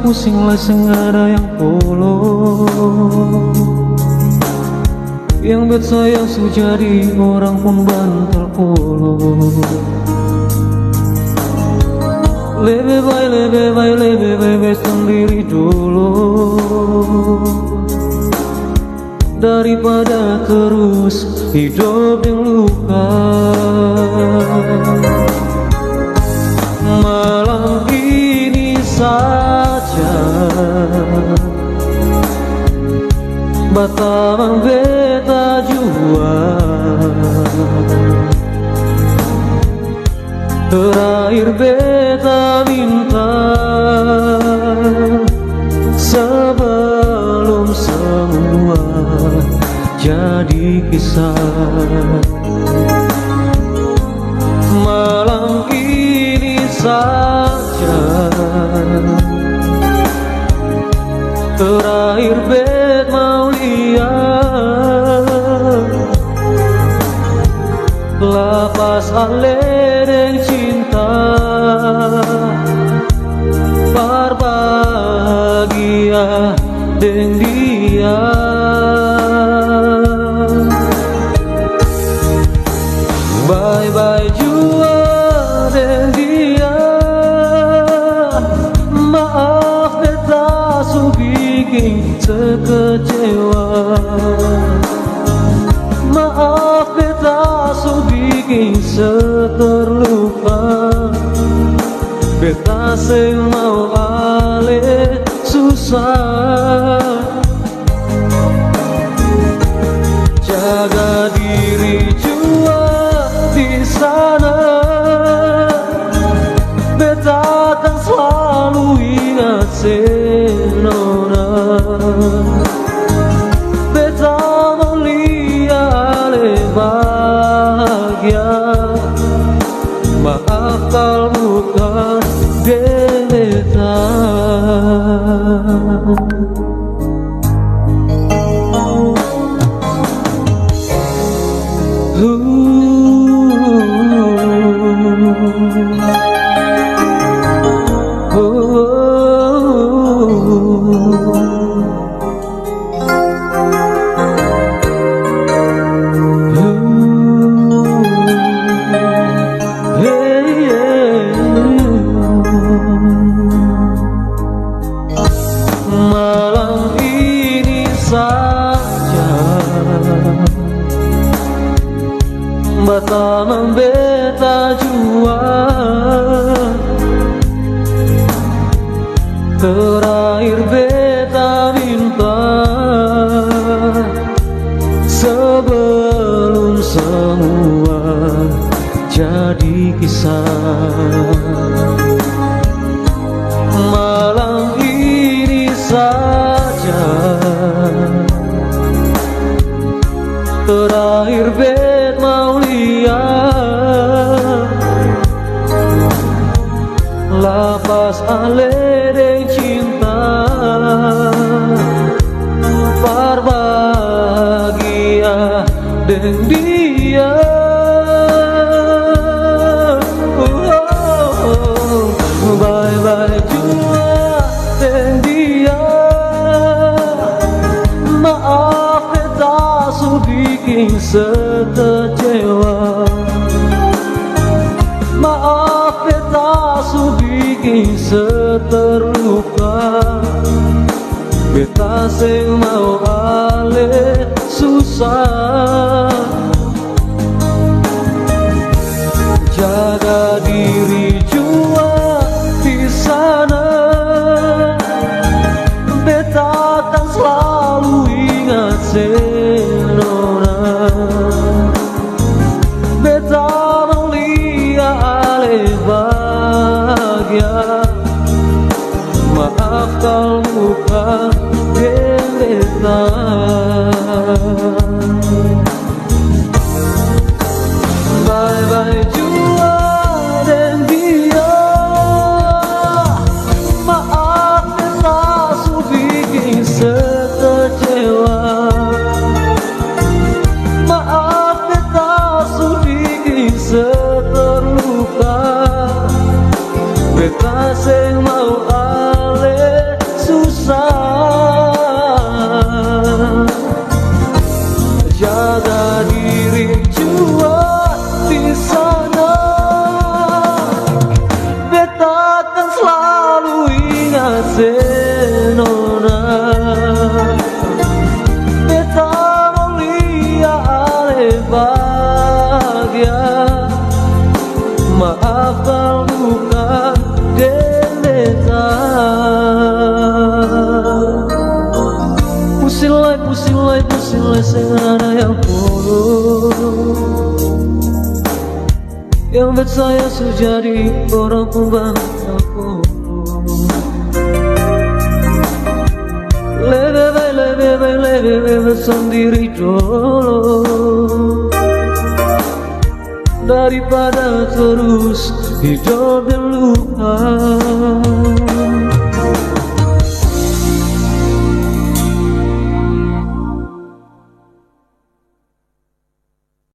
pusing lai sengaja yang polo. Yang bet sayang sujadi orang pun bantal polo. Lebih baik sendiri dulu daripada terus hidup yang luka. Malam ini saja Batamang beta jua, terakhir beta minta sebelum semua jadi kisah. Malam ini saja terakhir bet mau lihat lapas alereng cinta berbahagia dengan dia. Bye-bye jua dengan dia. Maaf beta su bikin sekecewa. Maaf beta su bikin seterluka. Beta sing mau ale susah. Jaga diri jua di sana. Beta akan selalu ingat senona. Beta melihat bahagia. Maaf kalau bukan beta. Malam ini saja Batamang beta jua, terakhir beta minta sebelum semua jadi kisah. Malam ini saja terakhir bet mau lihat lapas alereng cinta berbahagia dengan dia. Bye-bye jua dengan dia. Maaf beta su bikin sekecewa. Maaf beta su bikin seterluka. Beta sing mau ale susah. Jaga diri jua di sana. Beta akan selalu ingat senona. Beta melihat ale bahagia. Maaf kalau bukan beta. Bye-bye jua dengan dia. Maaf beta su bikin sekecewa. Maaf beta su bikin seterluka. Beta masih mau alih susah. Jaga diri jua di sana, beta akan selalu ingat Zenona. Beta mulia alih bahagia, maaf kalau bukan beta. Pusing lai sing ada yang follow. Yang bet saya sudah jadi orang pembantu. Lebih sendiri dulu daripada terus hidup di luka.